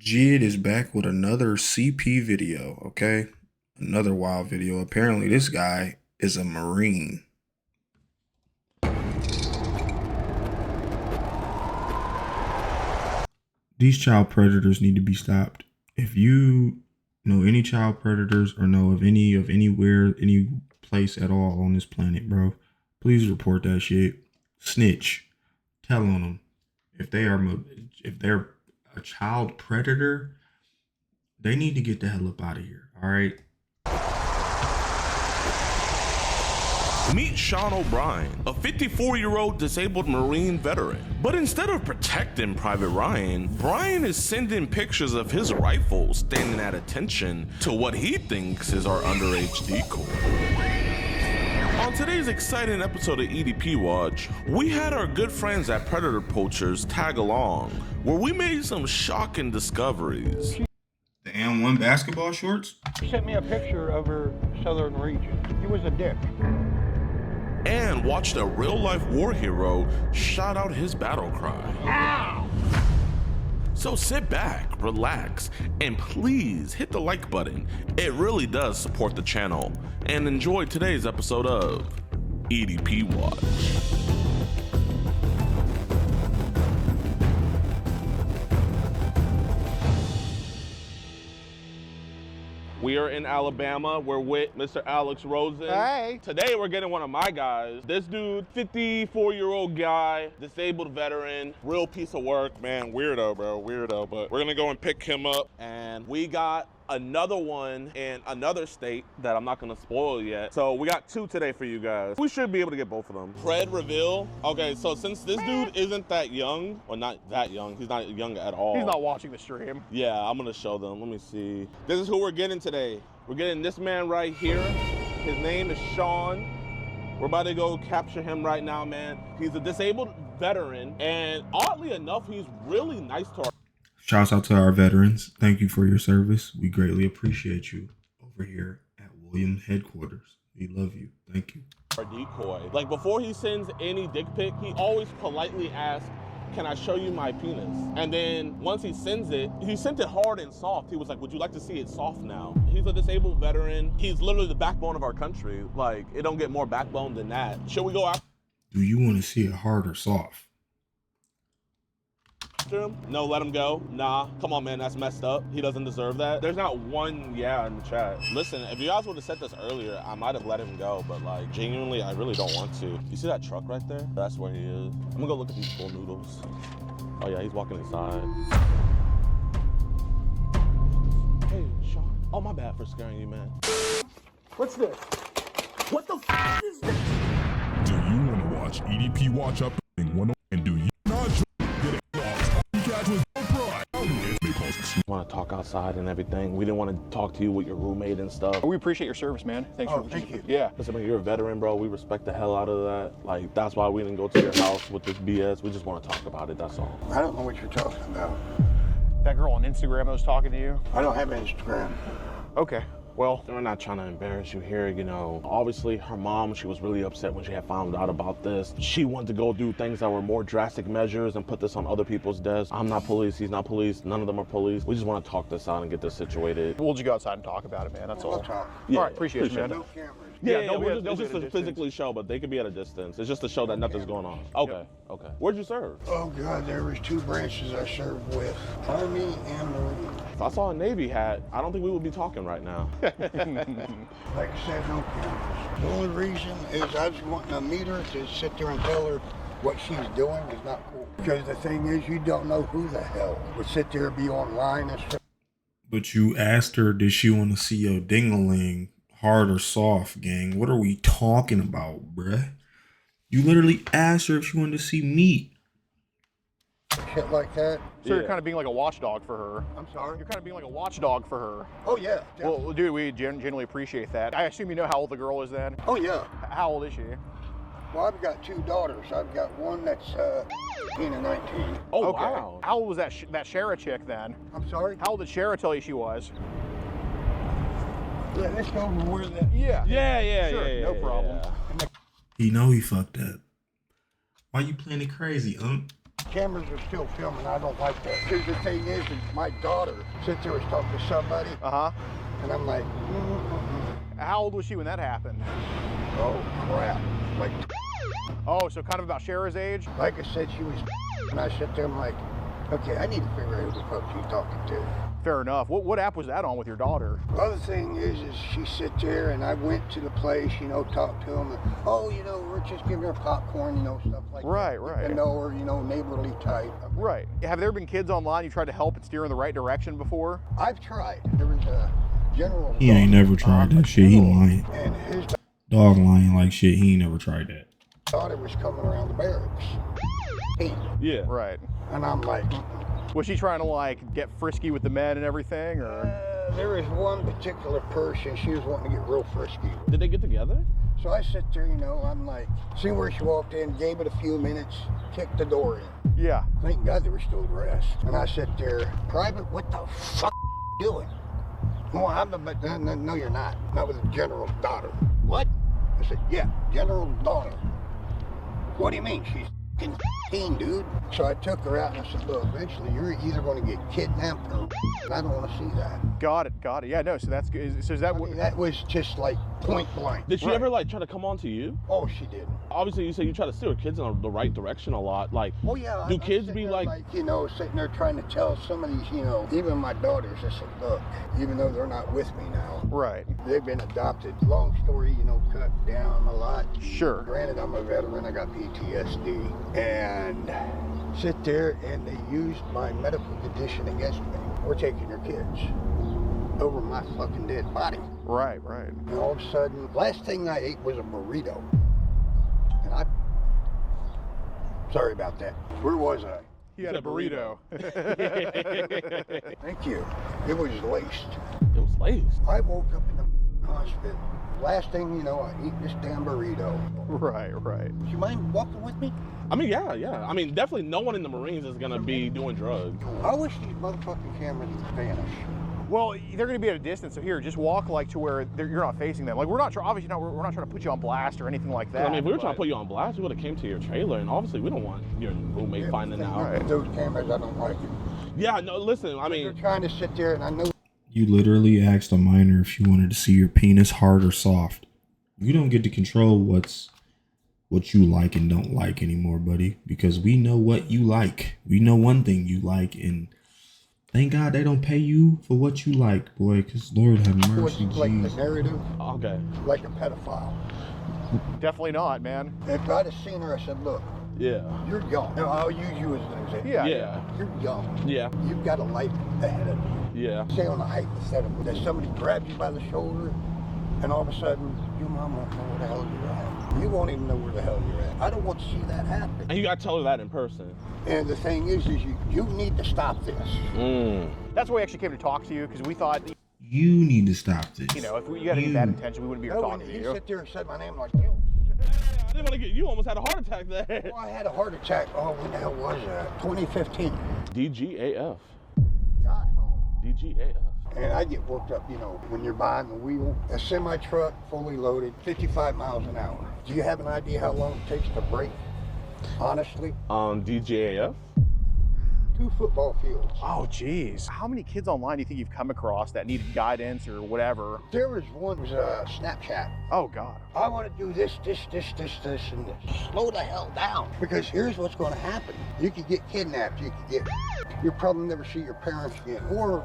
Jid is back with another CP video, okay? Another wild video. Apparently this guy is a Marine. These child predators need to be stopped. If you know any child predators or know of anywhere, any place at all on this planet, bro, please report that shit. Snitch. Tell on them. If they're a child predator, they need to get the hell up out of here. All right. Meet Sean O'Brien, a 54-year-old disabled Marine veteran. But instead of protecting Private Ryan, Brian is sending pictures of his rifle standing at attention to what he thinks is our underage decoy. On today's exciting episode of EDP Watch, we had our good friends at Predator Poachers tag along, where we made some shocking discoveries. The M1 basketball shorts? She sent me a picture of her southern region. He was a dick. And watched a real-life war hero shout out his battle cry. Ow! So sit back, relax, and please hit the like button. It really does support the channel. And enjoy today's episode of EDP Watch. We are in Alabama. We're with Mr. Alex Rosen. Hey. Today we're getting one of my guys. This dude, 54-year-old guy, disabled veteran, real piece of work, man. Weirdo, bro, weirdo. But we're gonna go and pick him up. And we got another one in another state that I'm not gonna spoil yet. So we got two today for you guys. We should be able to get both of them. Pred reveal. Okay, so since this dude isn't that young, or not that young, he's not young at all. He's not watching the stream. Yeah, I'm gonna show them. Let me see. This is who we're getting today. We're getting this man right here. His name is Sean. We're about to go capture him right now, man. He's a disabled veteran, and oddly enough, he's really nice to our Shouts out to our veterans. Thank you for your service. We greatly appreciate you over here at Wilyum headquarters. We love you. Thank you. decoy. Like before he sends any dick pic, he always politely asks, "Can I show you my penis?" And then once he sends it, he sent it hard and soft. He was like, "Would you like to see it soft now?" He's a disabled veteran. He's literally the backbone of our country. Like, it don't get more backbone than that. Should we go after Do you want to see it hard or soft? him? No, let him go. Nah, come on, man, that's messed up. He doesn't deserve that. There's not one yeah in the chat. Listen, if you guys would have said this earlier, I might have let him go, but like, genuinely, I really don't want to. You see that truck right there? That's where he is. I'm gonna go look at these full noodles. Oh yeah, he's walking inside. Hey, Sean. Oh, my bad for scaring you, man. What's this? What the f is this? Do you want to watch EDP Watch Up and do you not get it lost? Catch with no pride. You want to talk outside and everything. We didn't want to talk to you with your roommate and stuff. We appreciate your service, man. Thanks for thank you. Yeah. Listen, man, you're a veteran, bro. We respect the hell out of that. Like, that's why we didn't go to your house with this BS. We just want to talk about it, that's all. I don't know what you're talking about. That girl on Instagram that was talking to you? I don't have Instagram. Okay. Well, We're not trying to embarrass you here, you know. Obviously, her mom, she was really upset when she had found out about this. She wanted to go do things that were more drastic measures and put this on other people's desks. I'm not police, he's not police, none of them are police. We just want to talk this out and get this situated. we'll just go outside and talk about it, man. That's all. We'll talk. Yeah, All right, appreciate it, man. No cameras. Yeah, they'll be we're at- they'll just, be it's at a just to distance. physically show, but they could be at a distance. It's just to show that nothing's going on. Okay, okay. Where'd you serve? Oh God, there was two branches I served with, Army and Marine. If I saw a Navy hat, I don't think we would be talking right now. Like I said, no cameras. The only reason is I was wanting to meet her to sit there and tell her what she's doing is not cool. Because the thing is, you don't know who the hell would sit there and be online and stuff. But you asked her, did she want to see your ding-a-ling, hard or soft, gang? What are we talking about, bruh? You literally asked her if she wanted to see meat. Shit like that. So you're kind of being like a watchdog for her. I'm sorry. You're kind of being like a watchdog for her. Oh yeah. Definitely. Well, dude, we genuinely appreciate that. I assume you know how old the girl is then? Oh yeah. How old is she? Well, I've got two daughters. I've got one that's 18 and 19. Oh, Okay. wow. How old was that Shara chick then? I'm sorry. How old did Shara tell you she was? Yeah, let's go over where that. Yeah. Yeah, Sure, no problem. He know he fucked up. Why you playing it crazy, cameras are still filming. I don't like that. Because the thing is my daughter sits there and talking to somebody. And I'm like, How old was she when that happened? oh crap. Like, Oh, so kind of about Shara's age? like I said, she was, and I sit there, I'm like, okay, I need to figure out who the fuck she's talking to. Fair enough. What app was that on with your daughter? The other thing is she sit there, and I went to the place, you know, talked to them. Oh, you know, we're just giving her popcorn, you know, stuff like Right, that. right. You know, or, you know, neighborly type. Right. Have there been kids online you tried to help and steer in the right direction before? I've tried. There was a general. He ain't never tried that shit. He lying. And his Dog lying like shit. He ain't never tried that. daughter was coming around the barracks. Yeah. Right. And I'm like, Was she trying to like get frisky with the men and everything, or? there was one particular person, she was wanting to get real frisky. Did they get together? So I sit there, you know, I'm like, see where she walked in, gave it a few minutes, kicked the door in. Yeah. Thank God they were still dressed. And I sit there, Private, what the fuck are you doing? Well, but no, you're not. Not with the general's daughter. What? I said, yeah, general's daughter. What do you mean? She's f***ing 15, dude. So I took her out and I said, look, eventually you're either going to get kidnapped or and I don't want to see that. Got it. Yeah, no, so that's good. So is that I mean, that was just like point blank. Did she Right. ever like try to come on to you? Oh, she didn't. Obviously, you say you try to steer kids in the right direction a lot. Like, Oh, yeah. do I'm kids sitting be there like, you know, sitting there trying to tell some of these, you know, even my daughters, I said, look, even though they're not with me now, right? they've been adopted. Long story, you know, cut down a lot. Sure. Granted, I'm a veteran, I got PTSD, and sit there and they used my medical condition against me. We're taking your kids over my fucking dead body. Right. And all of a sudden, last thing I ate was a burrito. And sorry about that. Where was I? He had a burrito. Thank you. It was laced. it was laced? I woke up in the hospital. Last thing you know, I eat this damn burrito. Right. Do you mind walking with me? I mean, yeah. I mean, definitely no one in the Marines is gonna be doing drugs. I wish these motherfucking cameras would vanish. Well, they're going to be at a distance, so here, just walk like to where you're not facing them. Like we're not obviously not. We're not trying to put you on blast or anything like that. I mean, if we were trying to put you on blast, we would have came to your trailer, and obviously we don't want your roommate finding out. Right. Those cameras, I don't like it. Yeah, no, listen, I They're mean, trying to sit there, and I know. You literally asked a minor if she wanted to see your penis hard or soft. You don't get to control what you like and don't like anymore, buddy, because we know what you like. We know one thing you like, and thank God they don't pay you for what you like, boy, because Lord have What's mercy, like the jeez. narrative, okay. like a pedophile. Definitely not, man. If I'd have seen her, I said, look, Yeah. you're young. Now, I'll use you as an example. Yeah. You're young. Yeah. You've got a life ahead of you. Yeah. Say on a hypothetical that somebody grabs you by the shoulder and all of a sudden your mom won't know where the hell you're at. You won't even know where the hell you're at. I don't want to see that happen. And you gotta tell her that in person. And the thing is you need to stop this. That's why we actually came to talk to you because we thought, You need to stop this. you know, if you had any bad intention, we wouldn't be here Oh, talking when to he you. sit there and said my name like, yo, I didn't want to get you almost had a heart attack there. well, I had a heart attack. Oh, when the hell was that? 2015. DGAF. God. DGAF. And I get worked up, you know, when you're behind the wheel. A semi-truck, fully loaded, 55 miles an hour. Do you have an idea how long it takes to brake? Honestly, DGAF. 2 football fields. Oh, geez. How many kids online do you think you've come across that needed guidance or whatever? There was one, it was Snapchat. Oh, God. I want to do this, and this. Slow the hell down. Because here's what's going to happen. You could get kidnapped. You could get... You'll probably never see your parents again. Or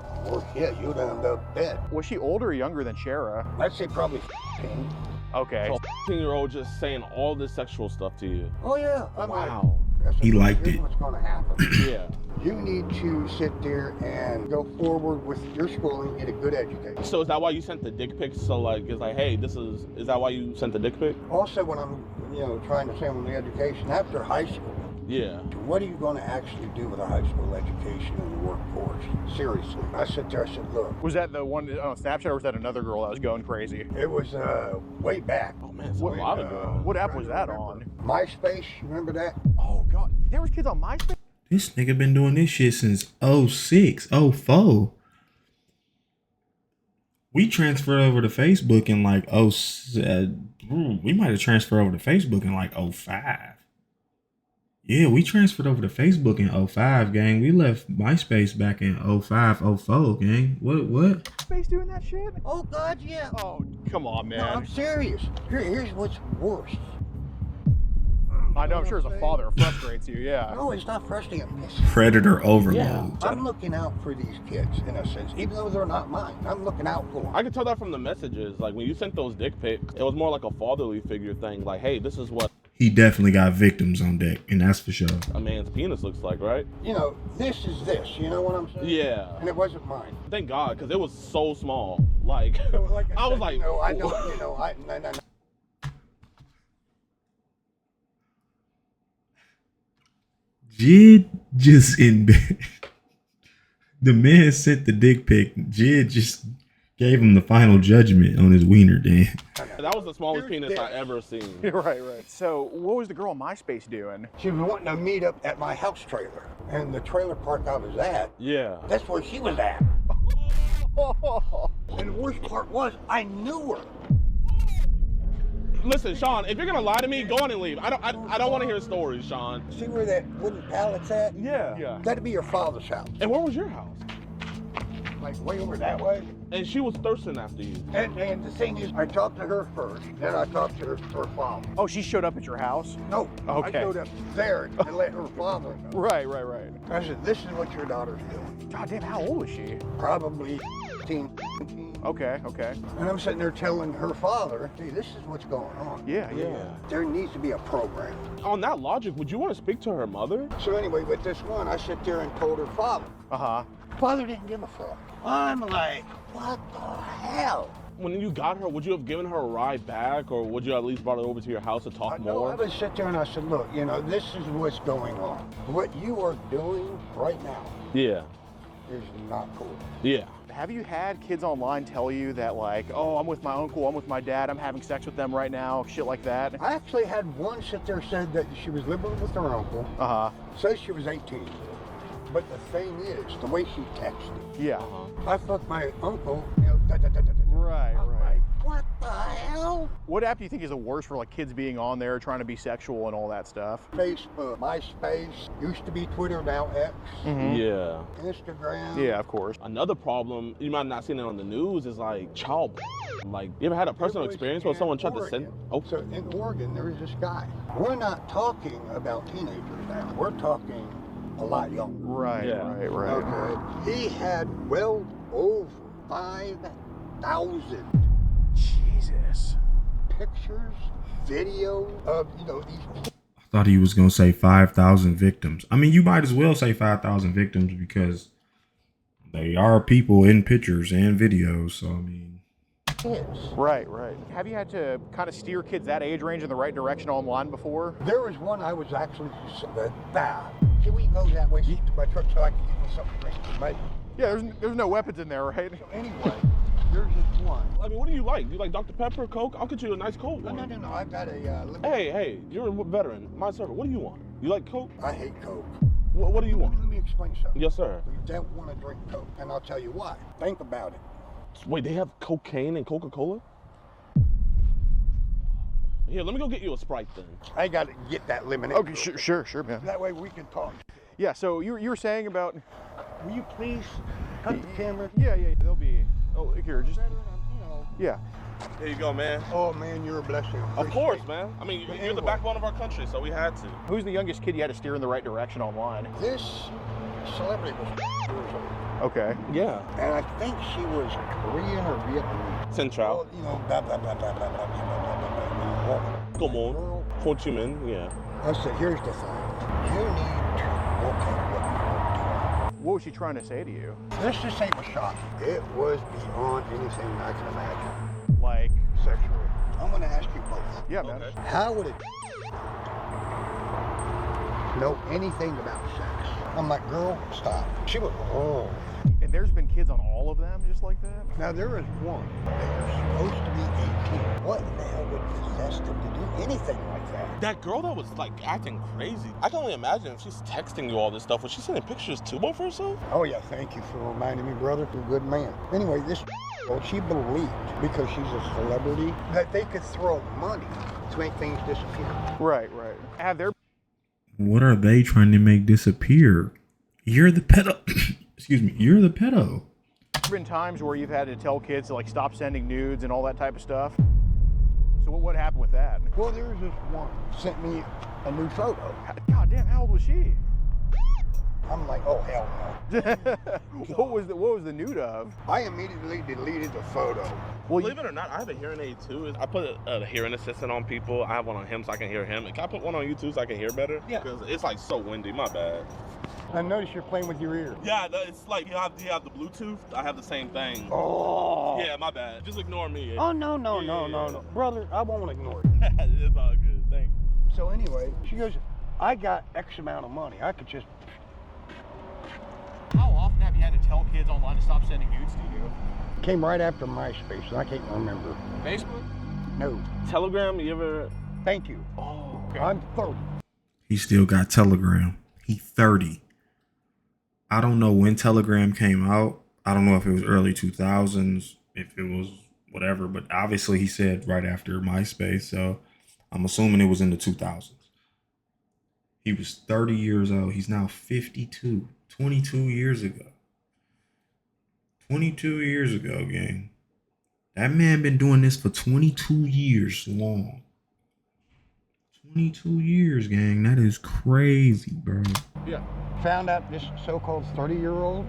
yeah, you'll end up dead. Was she older or younger than Shara? I'd say probably 15. Okay. So a 15-year-old just saying all this sexual stuff to you. Oh, yeah. I'm Wow. like, He liked here's it. what's going to happen. Yeah. You need to sit there and go forward with your schooling, get a good education. So is that why you sent the dick pics? So like, it's like, hey, is that why you sent the dick pic? Also, when I'm, you know, trying to say on the education, after high school, Yeah. what are you going to actually do with a high school education in the workforce? Seriously. I sit there, I said, look, Was that the one on Snapchat or was that another girl that was going crazy? it was way back. Oh man, it's a lot ago. What app was that on? MySpace, you remember that? Oh, God. There was kids on MySpace? This nigga been doing this shit since 06, 04. We transferred over to Facebook in like we might have transferred over to Facebook in like 05. Yeah, we transferred over to Facebook in 05, gang. We left MySpace back in 05, 04, gang. What? Space doing that shit? Oh, God, yeah. Oh, come on, No, man. I'm serious. Here's what's worse. I know, I'm sure as a father, it frustrates you, yeah. No, it's not frustrating. It's Predator overload. Yeah. I'm looking out for these kids, in a sense. Even though they're not mine, I'm looking out for them. I could tell that from the messages. Like when you sent those dick pics, it was more like a fatherly figure thing. Like, hey, this is what He definitely got victims on deck, and that's for sure. a man's penis looks like, right? You know, this is this. You know what I'm saying? Yeah. And it wasn't mine. Thank God, because it was so small. Like, So, like I was said, like, you know, I don't, you know, no. Jid just in bed. The man sent the dick pic. Jid just gave him the final judgment on his wiener, Dan. that was the smallest Here's penis this. I ever seen. Right. So, what was the girl on MySpace doing? She was wanting to meet up at my house trailer. And the trailer park I was at, Yeah. that's where she was at. And the worst part was, I knew her. Listen, Sean, if you're gonna lie to me, go on and leave. I don't want to hear stories, Sean. See where that wooden pallet's at? Yeah. That'd be your father's house. And where was your house? Like way over that way. And she was thirsting after you. And the thing is, I talked to her first, then I talked to her father. Oh, she showed up at your house? No, Okay. I showed up there to let her father know. Right. I said, this is what your daughter's doing. God damn, how old was she? Probably 15. Okay. And I'm sitting there telling her father, hey, this is what's going on. Yeah. There needs to be a program. On that logic, would you want to speak to her mother? So anyway, with this one, I sit there and told her father. Uh-huh. Father didn't give a fuck. I'm like, what the hell? When you got her, would you have given her a ride back, or would you at least brought her over to your house to talk No, more? I would sit there and I said, look, you know, this is what's going on. What you are doing right now Yeah. is not cool. Yeah. Have you had kids online tell you that, like, oh, I'm with my uncle, I'm with my dad, I'm having sex with them right now, shit like that? I actually had one sit there said that she was living with her uncle, Uh-huh. says she was 18. But the thing is, the way she texted, Yeah. I fucked my uncle, you know, da-da-da-da-da. Right. I'm like, what the hell? What app do you think is the worst for, like, kids being on there trying to be sexual and all that stuff? Facebook, MySpace, used to be Twitter, now X, Yeah. Instagram. Yeah, of course. Another problem, you might not seen it on the news, is like child. Like, you ever had a personal It was experience where in someone tried to send? Oregon. Oh, So in Oregon, there was this guy. We're not talking about teenagers now. We're talking a lot younger. Right. Okay. He had well over 5,000 Jesus. pictures, video of, you know, these people. I thought he was going to say 5,000 victims. I mean, you might as well say 5,000 victims because they are people in pictures and videos. So, I mean, Kids. Right. Have you had to kind of steer kids that age range in the right direction online before? There was one I was actually bad. Can we go that way to my truck so I can get me something to drink? Maybe. Yeah, there's no weapons in there, right? So anyway, there's this one. I mean, what do you like? You like Dr. Pepper, Coke? I'll get you a nice Coke. No. I've got a. Hey, you're a veteran. My servant. What do you want? You like Coke? I hate Coke. What do you want? Let me explain something. Yes, sir. You don't want to drink Coke, and I'll tell you why. Think about it. Wait, they have cocaine and Coca-Cola? Here, let me go get you a Sprite then. I got to get that lemonade. Okay, sure, man. That way we can talk. Yeah, so you were saying about... Will you please cut the camera? Yeah, they'll be... Oh, here, just... Yeah. Here you go, man. Oh man, you're a blessing. Of course, man. I mean, you're the backbone of our country, so we had to. Who's the youngest kid you had to steer in the right direction online? This celebrity was years old, Okay. Yeah. and I think she was Korean or Vietnamese. Central. Oh, you know, blah blah blah blah blah blah blah blah blah blah. Come on. Girl, Ho Chi Minh, yeah. I said, here's the thing. You need to look at what you're What was she trying to say to you? doing. Let's just say it was shocking. It was beyond anything I can imagine. Like... Sexually. I'm going to ask you both. Yeah, man. Okay. How would it know anything about sex? I'm like, girl, stop. She was, oh. And there's been kids on all of them just like that? Now there is one that was supposed to be 18. What the hell would possess them to do anything like that? That girl that was like acting crazy. I can only imagine if she's texting you all this stuff. Was she sending pictures too of herself? Oh yeah, thank you for reminding me, brother. You're a good man. Anyway, this girl, she believed, because she's a celebrity, that they could throw money to make things disappear. Right. Have there... What are they trying to make disappear? You're the pedo. Excuse me. You're the pedo. There's been times where you've had to tell kids to like stop sending nudes and all that type of stuff. So what happened with that? Well, there's this one sent me a new photo. God damn, how old was she? I'm like, oh hell no. What was the nude of? I immediately deleted the photo. Well, Believe it or not, I have a hearing aid too. I put a hearing assistant on people. I have one on him so I can hear him. Can I put one on you too so I can hear better? Yeah. Because it's like so windy. My bad. I noticed you're playing with your ear. Yeah, it's like you have the Bluetooth. I have the same thing. Oh. Yeah, my bad. Just ignore me. Oh, no. Brother, I won't ignore you. It's all good. Thank you. So anyway, she goes, I got X amount of money. I could just... how often have you had to tell kids online to stop sending nudes to you? Came right after MySpace, and I can't remember. Facebook? No. Telegram, you ever? Thank you. Oh, okay. I'm 30. He still got Telegram. He 30. I don't know when Telegram came out. I don't know if it was early 2000s, if it was whatever, but obviously he said right after MySpace, so I'm assuming it was in the 2000s. He was 30 years old. He's now 52. 22 years ago. 22 years ago, gang. That man been doing this for 22 years long. 22 years, gang. That is crazy, bro. Yeah. Found out this so-called 30-year-old.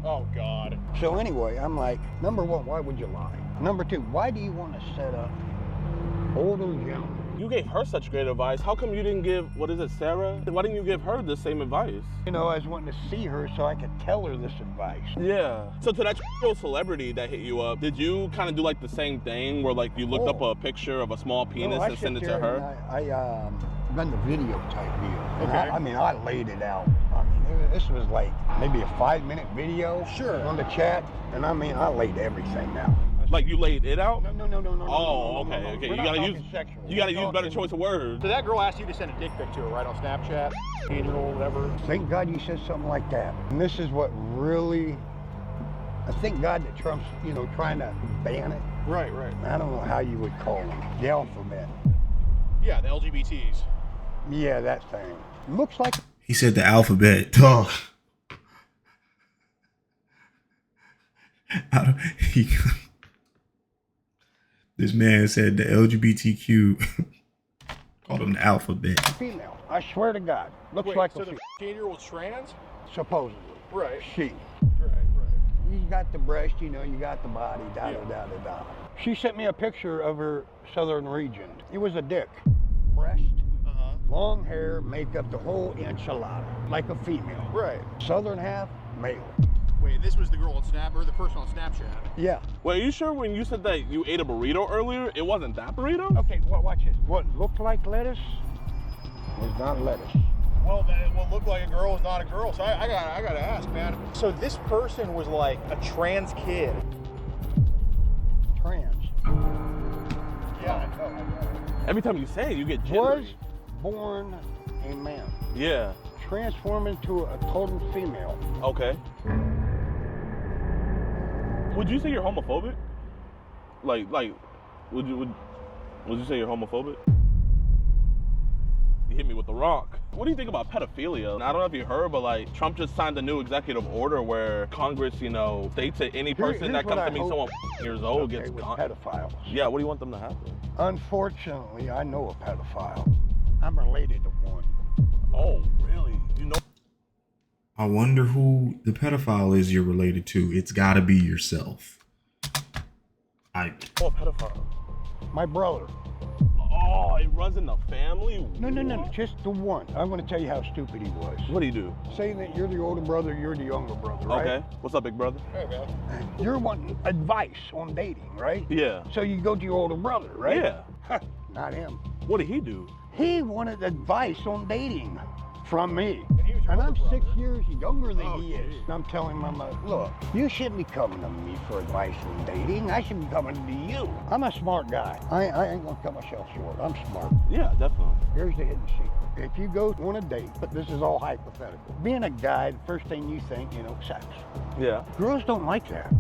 Oh, God. So anyway, I'm like, number one, why would you lie? Number two, why do you want to set up older gentlemen? You gave her such great advice. How come you didn't give, what is it, Sarah? Why didn't you give her the same advice? You know, I was wanting to see her so I could tell her this advice. Yeah. So to that celebrity that hit you up, did you kind of do like the same thing where like you looked up a picture of a small penis and sent it to her? I done the video type deal. And Okay. I mean, I laid it out. I mean, this was like maybe a 5-minute video on the chat. And I mean, I laid everything out. Like you laid it out? No. Oh, no, okay. We're You not gotta talking use sexual. you gotta We're use better talking- choice of words. So that girl asked you to send a dick pic to her, right, on Snapchat? 18-year-old, whatever. Thank God you said something like that. And this is what really, I thank God that Trump's, you know, trying to ban it. Right. I don't know how you would call them. The alphabet. Yeah, the LGBTs. Yeah, that thing. Looks like He said the alphabet. Dog. This man said the LGBTQ called him the alphabet. a female. I swear to God. Looks Wait, like so a the female. 18-year-old's trans? Supposedly. Right. She. Right. You got the breast, you know, you got the body, da. She sent me a picture of her southern region. It was a dick. Breast, long hair, makeup, the whole enchilada, like a female. Right. Southern half, male. Wait, this was the girl on Snap, or the person on Snapchat? Yeah. Wait, are you sure when you said that you ate a burrito earlier, it wasn't that burrito? Okay, well, watch this. What looked like lettuce was not lettuce. Well, then what looked like a girl is not a girl, so I gotta ask, man. So this person was like a trans kid. Trans. Yeah, I know. Every time you say it, you get jittery. Was born a man. Yeah. Transformed into a total female. Okay. Would you say you're homophobic? Like, would you say you're homophobic? You hit me with the rock. What do you think about pedophilia? I don't know if you heard, but like Trump just signed a new executive order where Congress, you know, states that any person Here's that what comes I to meet hope- someone years old Okay, gets with pedophiles. Yeah, what do you want them to happen? Unfortunately, I know a pedophile. I'm related to one. Oh, really? You know? I wonder who the pedophile is you're related to. It's gotta be yourself. Oh, pedophile. My brother. Oh, it runs in the family? No, just the one. I'm going to tell you how stupid he was. What do you do? Say that you're the older brother, you're the younger brother, right? Okay. What's up, big brother? Hey, man. You're wanting advice on dating, right? Yeah. So you go to your older brother, right? Yeah. Not him. What did he do? He wanted advice on dating from me. he was your And I'm older 6 brother. years younger than Oh, he is. geez. And I'm telling my mother, look, you shouldn't be coming to me for advice on dating. I should be coming to you. I'm a smart guy. I ain't gonna cut myself short. I'm smart. Yeah, definitely. Here's the hidden secret. If you go on a date, but this is all hypothetical. Being a guy, the first thing you think, you know, sex. Yeah. Girls don't like that.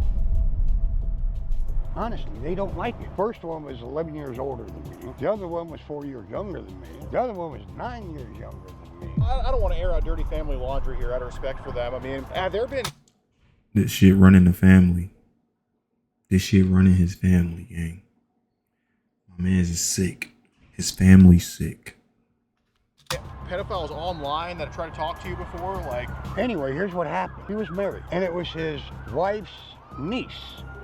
Honestly, they don't like it. First one was 11 years older than me. The other one was 4 years younger than me. The other one was 9 years younger than me. I don't want to air out dirty family laundry here out of respect for them. I mean, have there been... This shit running the family. This shit running his family, gang. My man's is sick. His family's sick. pedophiles online that have tried to talk to you before? Like, Anyway, here's what happened. He was married, and it was his wife's niece.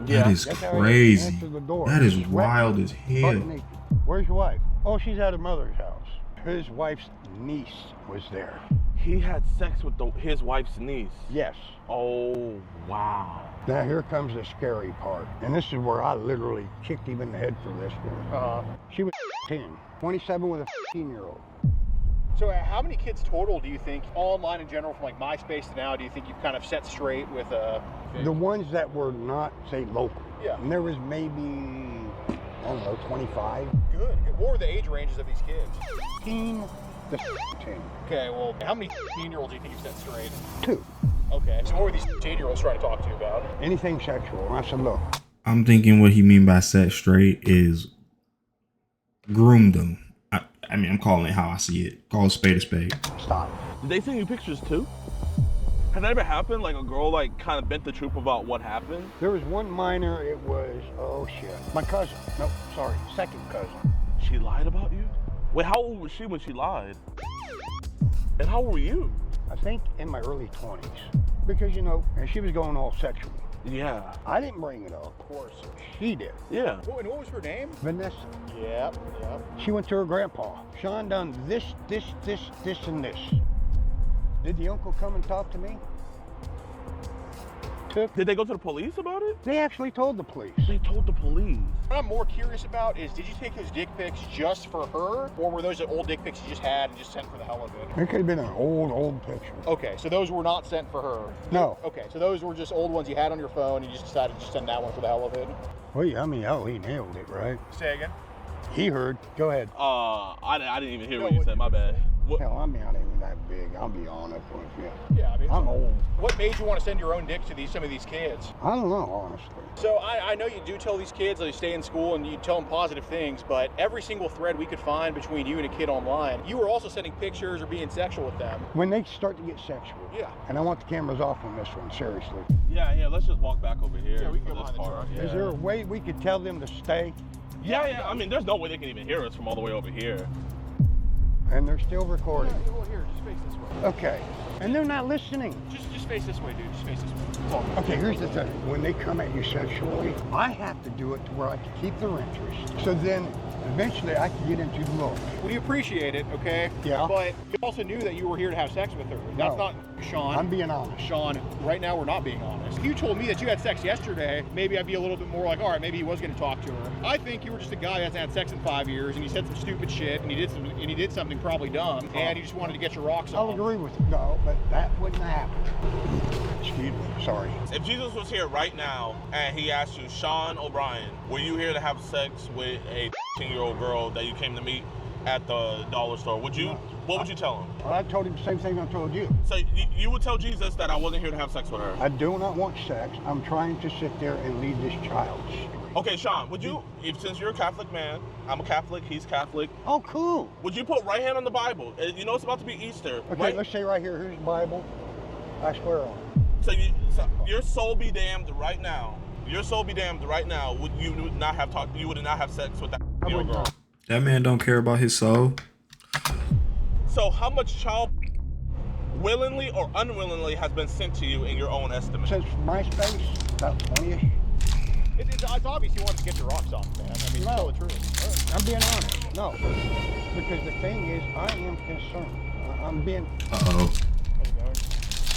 That is That's how he crazy. answered the door. That is Sweat, wild as buck hell. naked. Where's your wife? Oh, she's at her mother's house. His wife's niece was there. He had sex with his wife's niece. Yes. Oh, wow. Now here comes the scary part. And this is where I literally kicked him in the head for this one. She was 10, 27 with a 15-year-old. so how many kids total do you think, online in general, from like MySpace to now, do you think you've kind of set straight with The ones that were not, say, local. Yeah. And there was maybe, I don't know, 25. Good. What were the age ranges of these kids? 15 to 10. Okay, well, how many 15-year-olds do you think you've set straight? 2. Okay, so what were these 15-year-olds trying to talk to you about? Anything sexual. And I said, look, I'm thinking what he mean by set straight is groomed them. I mean, I'm calling it how I see it. Call a spade a spade. stop. Did they send you pictures too? Has that ever happened? Like a girl like kind of bent the truth about what happened? There was one minor, it was, oh shit, my cousin. No, sorry, second cousin. She lied about you? Wait, how old was she when she lied? And how old were you? I think in my early 20s. Because, you know, and she was going all sexual. Yeah. I didn't bring it up. Of course. She did. Yeah. Oh, and what was her name? Vanessa. Yep. She went to her grandpa. Sean done this, and this. Did the uncle come and talk to me? Did they go to the police about it? They actually told the police. They told the police. What I'm more curious about is, did you take those dick pics just for her, or were those the old dick pics you just had and just sent for the hell of it? It could have been an old picture. Okay, so those were not sent for her? No. Okay, so those were just old ones you had on your phone and you just decided to just send that one for the hell of it? Well, yeah, I mean, oh, he nailed it, right? Say again? He heard. Go ahead. I didn't even hear No, what you what said, you my bad. What? Hell, I'm not even that big. I'll be honest with you. Yeah, I mean, I'm old. what made you want to send your own dick to some of these kids? I don't know, honestly. So I know you do tell these kids that they stay in school and you tell them positive things, but every single thread we could find between you and a kid online, you were also sending pictures or being sexual with them. When they start to get sexual. Yeah. And I want the cameras off on this one, seriously. Yeah, let's just walk back over here. Yeah, we can go for this behind the part. truck. Is there a way we could tell them to stay? Yeah. I mean, there's no way they can even hear us from all the way over here. And they're still recording. Yeah, well, here, just face this way. Okay. And they're not listening. Just face this way, dude. Just face this way. That's all. Okay, here's the thing. When they come at you sexually, I have to do it to where I can keep their interest. So then eventually I can get into the look. We appreciate it, okay? Yeah. But you also knew that you were here to have sex with her. That's No. not Sean. I'm being honest. Sean, right now we're not being honest. If you told me that you had sex yesterday, maybe I'd be a little bit more like, all right, maybe he was going to talk to her. I think you were just a guy that hasn't had sex in 5 years, and he said some stupid shit, and he did something probably dumb, and you just wanted to get your rocks I'll off. agree with you. No, but that wouldn't happen. Excuse me. Sorry. If Jesus was here right now and he asked you, Sean O'Brien, were you here to have sex with a 15-year-old girl that you came to meet at the dollar store? What would you tell him? Well, I told him the same thing I told you. So you would tell Jesus that I wasn't here to have sex with her. I do not want sex. I'm trying to sit there and lead this child. Okay, Sean, would you, since you're a Catholic man, I'm a Catholic, he's Catholic, Oh, cool. would you put right hand on the Bible? You know it's about to be Easter, Okay, right? let's say right here. Here's the Bible. I swear on it. So your soul be damned right now. Your soul be damned right now. You would not have sex with that girl. not. That man don't care about his soul. So how much child willingly or unwillingly has been sent to you in your own estimate? Since MySpace, about 20-ish. It's obvious you wanted to get your rocks off, man. I mean, No. tell the truth. I'm being honest. No. Because the thing is, I am concerned. I'm being... Uh-oh.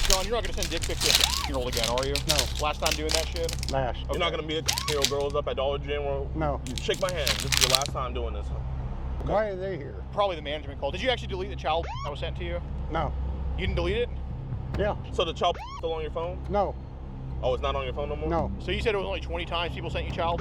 Sean, you're not going to send dick pics to a 15-year-old again, are you? No. Last time doing that shit? Last. You're not gonna meet a 15-year-old girls up at Dollar General. No. Shake my hand. This is your last time doing this. Why are they here? Probably the management call. Did you actually delete the child that was sent to you? No. You didn't delete it? Yeah. So the child still on your phone? No. Oh, it's not on your phone no more? No. So you said it was only 20 times people sent you child?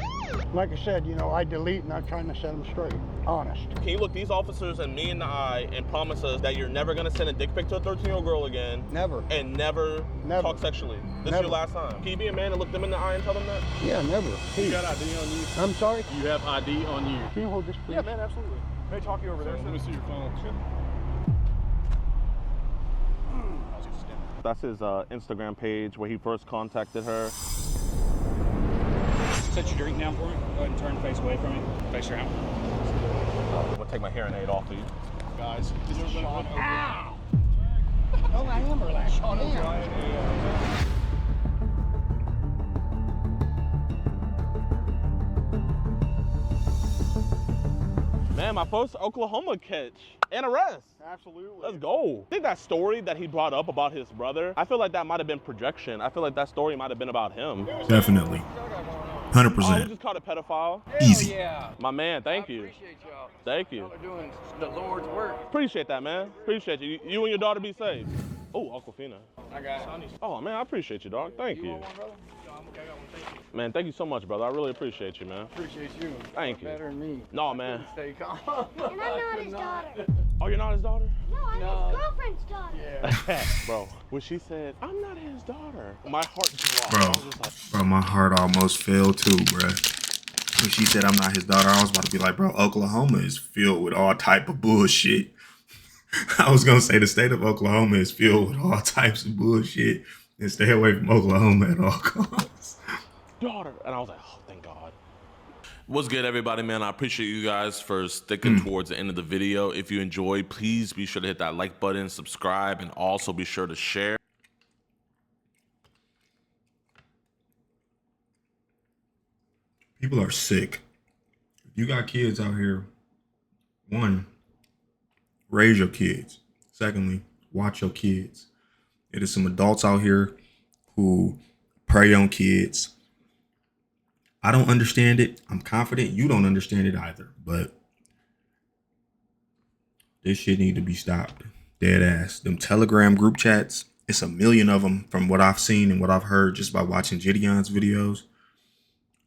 Like I said, you know, I delete and I'm trying to set them straight. Honest. Can you look these officers and me in the eye and promise us that you're never gonna send a dick pic to a 13-year-old girl again? Never. And never talk sexually? This is Never. your last time. Can you be a man and look them in the eye and tell them that? Yeah, never. You got ID on you? I'm sorry? You have ID on you? Can you hold this, please? Yeah, man, absolutely. Let me talk you over there. Let me see your phone. That's his Instagram page where he first contacted her. Set your drink down for me. Go ahead and turn face away from me. Face around. I'm gonna take my hearing aid off of you. Guys, this is Sean. Ow! Oh, I am relaxed. Sean O'Brien. Man, my first Oklahoma catch and arrest. Absolutely. Let's go. I think that story that he brought up about his brother, I feel like that might have been projection. I feel like that story might have been about him. Definitely. Oh, we 100%. just caught a pedophile. Easy. Yeah. My man, thank you. Appreciate y'all. Thank you. Y'all are doing the Lord's work. Appreciate that, man. Appreciate you. You and your daughter be safe. Oh, Aquafina. I got it. Oh, man, I appreciate you, dog. Thank you. Want one, brother? No, I'm okay. I got one. Thank you. Man, thank you so much, brother. I really appreciate you, man. Appreciate you. Thank you. Better than me. No, man. Stay calm. And I'm not his daughter. Oh, you're not his daughter? No, I'm No. his girlfriend's daughter. Yeah. Bro, when she said, I'm not his daughter, my heart dropped. Bro, I was just like, bro, my heart almost fell too, bro. When she said I'm not his daughter, I was about to be like, bro, Oklahoma is filled with all type of bullshit. I was going to say the state of Oklahoma is filled with all types of bullshit, and stay away from Oklahoma at all costs. daughter. And I was like, oh, thank God. What's good, everybody, man? I appreciate you guys for sticking towards the end of the video. If you enjoyed, please be sure to hit that like button, subscribe, and also be sure to share. People are sick. If you got kids out here, one, raise your kids. Secondly, watch your kids. It is some adults out here who prey on kids. I don't understand it. I'm confident you don't understand it either. But this shit need to be stopped. Dead ass. Them Telegram group chats, it's a million of them from what I've seen and what I've heard just by watching Gideon's videos.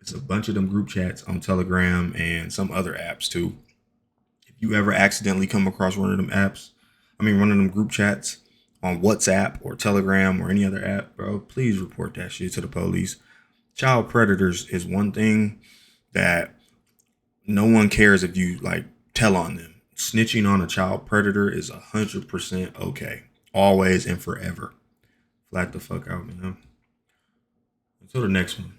It's a bunch of them group chats on Telegram and some other apps too. If you ever accidentally come across one of them apps, one of them group chats on WhatsApp or Telegram or any other app, bro, please report that shit to the police. Child predators is one thing that no one cares if you tell on them. Snitching on a child predator is 100% okay. Always and forever. Flat the fuck out, man. Until the next one.